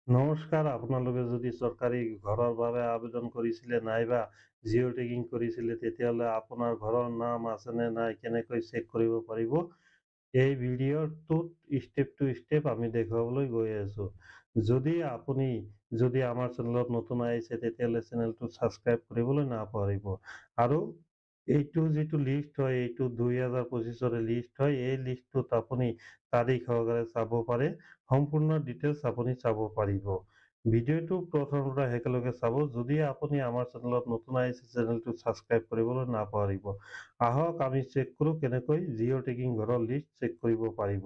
নমস্কাৰ, আপোনালোকে যদি চৰকাৰী ঘৰৰ বাবে আবেদন কৰিছিলে নাইবা জিঅ' টেগিং কৰিছিলে তেতিয়াহ'লে আপোনাৰ ঘৰৰ নাম আছে নে নাই কেনেকৈ চেক কৰিব পাৰিব এই ভিডিঅ'টোত ষ্টেপ টু ষ্টেপ আমি দেখুৱাবলৈ গৈ আছোঁ। যদি আমাৰ চেনেলত নতুন আহিছে তেতিয়াহ'লে চেনেলটো ছাবস্ক্ৰাইব কৰিবলৈ নাপাহৰিব। আৰু এইটো যিটো লিষ্ট হয় এইটো 2025 লিষ্ট হয়। এই লিষ্টটোত আপুনি তাৰিখ সহকাৰে চাব পাৰে, সম্পূৰ্ণ ডিটেইলছ আপুনি চাব পাৰিব। ভিডিঅ'টো প্ৰথমৰ পৰা শেষলৈকে চাব। যদি আপুনি আমাৰ চেনেলত নতুন আহিছে চেনেলটো ছাবস্ক্ৰাইব কৰিবলৈ নাপাহৰিব। আহক আমি চেক কৰোঁ কেনেকৈ জিঅ' টেগিং ঘৰৰ লিষ্ট চেক কৰিব পাৰিব।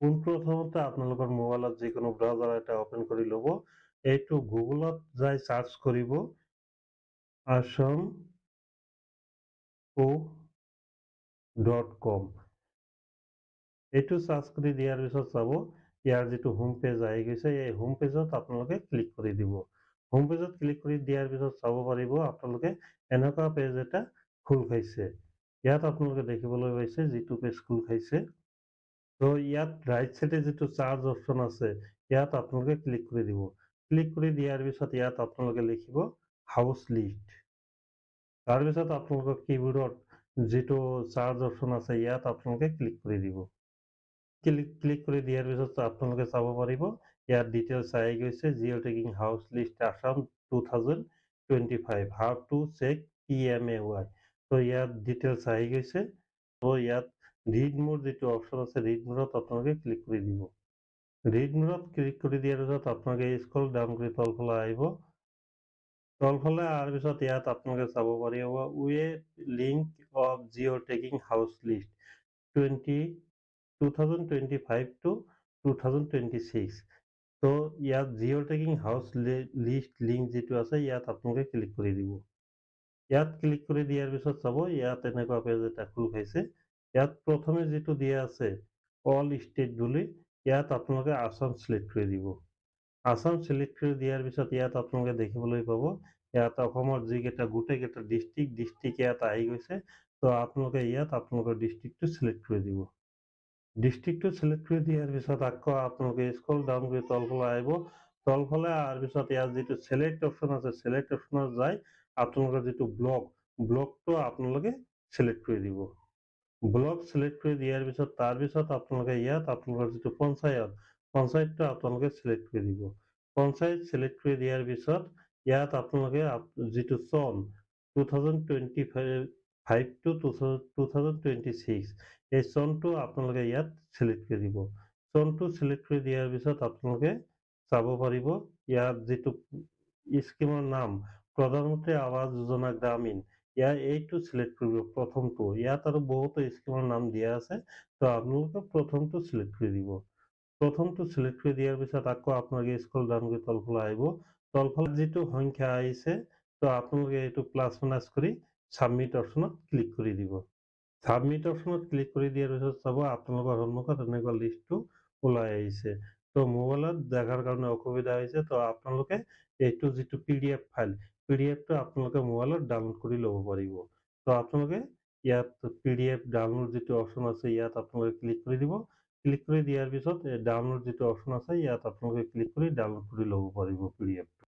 পোনপ্ৰথমতে আপোনালোকৰ মোবাইলত যিকোনো ব্ৰাউজাৰ এটা অপেন কৰি ল'ব। এইটো গুগলত যাই চাৰ্চ কৰিব assamco.com। এইটো চাৰ্চ কৰি দিয়াৰ পিছত চাব ইয়াৰ যিটো হোম পেজ আহি গৈছে, এই হোম পেজত আপোনালোকে ক্লিক কৰি দিব। হোম পেজত ক্লিক কৰি দিয়াৰ পিছত চাব পাৰিব আপোনালোকে এনেকুৱা পেজ এটা খোল খাইছে। ইয়াত আপোনালোকে দেখিবলৈ পাইছে যিটো পেজ খোল খাইছে। তো ইয়াত ৰাইট চাইডে যিটো চাৰ্জ অপশ্যন আছে ইয়াত আপোনালোকে ক্লিক কৰি দিব। ক্লিক কৰি দিয়াৰ পিছত ইয়াত আপোনালোকে লিখিব হাউচ লিষ্ট। তাৰপিছত আপোনালোকৰ কীবোৰ্ডত যিটো চাৰ্জ অপশ্যন আছে ইয়াত আপোনালোকে ক্লিক কৰি দিব। ক্লিক কৰি দিয়াৰ পিছত আপোনালোকে চাব পাৰিব ইয়াত ডিটেইলছ আহি গৈছে geo' tagging house list Assam 2025 how to check PMAY। তো ইয়াত ডিটেইলছ আহি গৈছে। তো ইয়াত ৰিড মোৰ যিটো অপশ্যন আছে ৰিড মোৰত আপোনালোকে ক্লিক কৰি দিব। ৰিড মোৰত ক্লিক কৰি দিয়াৰ পিছত আপোনালোকে স্ক্ৰল ডাউন কৰি তলফালে আহিব। তলফালে অহাৰ পিছত ইয়াত আপোনালোকে চাব পাৰিব web link of geo' tagging house list 2025 to 2026। তো ইয়াত geo' tagging house list link যিটো আছে ইয়াত আপোনালোকে ক্লিক কৰি দিব। ইয়াত ক্লিক কৰি দিয়াৰ পিছত চাব ইয়াত এনেকুৱা পেজ এটা খোল খাইছে। ইয়াত প্ৰথমে যিটো দিয়া আছে অল ষ্টেট বুলি ইয়াত আপোনালোকে আসাম চিলেক্ট কৰি দিব। আসাম চিলেক্ট কৰি দিয়াৰ পিছত ইয়াত আপোনালোকে দেখিবলৈ পাব ইয়াত অসমৰ যিকেইটা গোটেইকেইটা ডিষ্ট্ৰিক্ট ইয়াত আহি গৈছে। তো আপোনালোকে ইয়াত আপোনালোকৰ ডিষ্ট্ৰিক্টটো চিলেক্ট কৰি দিব। ডিষ্ট্ৰিক্টটো চিলেক্ট কৰি দিয়াৰ পিছত আকৌ আপোনালোকে স্ক্ৰল ডাউন কৰি তলফালে আহিব। তলফালে অহাৰ পিছত ইয়াত যিটো চিলেক্ট অপশ্যন আছে চিলেক্ট অপশ্যনত যাই আপোনালোকৰ যিটো ব্লকটো আপোনালোকে চিলেক্ট কৰি দিব। ব্লক চিলেক্ট কৰি দিয়াৰ পিছত তাৰপিছত আপোনালোকে ইয়াত আপোনালোকৰ যিটো পঞ্চায়তটো আপোনালোকে চিলেক্ট কৰি দিব। পঞ্চায়ত চিলেক্ট কৰি দিয়াৰ পিছত ইয়াত আপোনালোকে যিটো চন 2025 to 2026 এই চনটো আপোনালোকে ইয়াত চিলেক্ট কৰি দিব। চনটো চিলেক্ট কৰি দিয়াৰ পিছত আপোনালোকে চাব পাৰিব ইয়াত যিটো স্কিমৰ নাম প্ৰধানমন্ত্ৰী আৱাস যোজনা গ্ৰামীণ এইটো চিলেক্ট কৰিব প্ৰথমটো। ইয়াত আৰু বহুতো স্কিমৰ নাম দিয়া আছে। তো আপোনালোকে প্ৰথমটো চিলেক্ট কৰি দিব। প্ৰথমটো চিলেক্ট কৰি দিয়াৰ পিছত আকৌ আপোনালোকে স্ক্ৰল ডাউন কৰি তলফালে আহিব। তলফালে যিটো সংখ্যা আহিছে তো আপোনালোকে এইটো প্লাছ মাইনাছ কৰি ছাবমিট অপশ্যনত ক্লিক কৰি দিব। ছাবমিট অপশ্যনত ক্লিক কৰি দিয়াৰ পিছত চাব আপোনালোকৰ সন্মুখত এনেকুৱা লিষ্টটো ওলাই আহিছে। তো মোবাইলত দেখাৰ কাৰণে অসুবিধা হৈছে। তো আপোনালোকে এইটো যিটো PDF ফাইল PDFটো আপোনালোকে মোবাইলত ডাউনলোড কৰি ল'ব পাৰিব। তো আপোনালোকে ইয়াত PDF ডাউনলোড যিটো অপশ্যন আছে ইয়াত আপোনালোকে ক্লিক কৰি দিব। ক্লিক কৰি দিয়াৰ পিছত ডাউনলোড যিটো অপশ্যন আছে ইয়াত আপোনালোকে ক্লিক কৰি ডাউনলোড কৰি ল'ব পাৰিব PDFটো।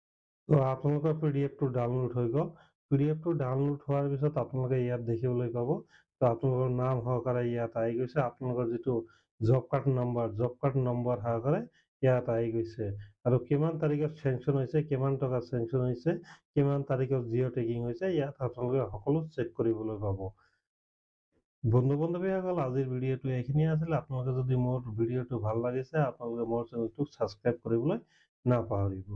তো আপোনালোকৰ PDFটো ডাউনলোড হৈ গ'ল। PDFটো ডাউনলোড হোৱাৰ পিছত আপোনালোকে ইয়াত দেখিবলৈ পাব। তো আপোনালোকৰ নাম সহকাৰে ইয়াত আহি গৈছে। আপোনালোকৰ যিটো জব কাৰ্ড নম্বৰ সহকাৰে ইয়াত আহি গৈছে। আৰু কিমান তাৰিখত চেংচন হৈছে, কিমান টকা চেংচন হৈছে, কিমান তাৰিখত জিঅ' টেগিং হৈছে ইয়াত আপোনালোকে সকলো চেক কৰিবলৈ পাব। বন্ধু-বান্ধৱীসকল আজিৰ ভিডিঅ'টো এইখিনিয়ে আছিল। আপোনালোকে যদি মোৰ ভিডিঅ'টো ভাল লাগিছে আপোনালোকে মোৰ চেনেলটোক ছাবস্ক্ৰাইব কৰিবলৈ নাপাহৰিব।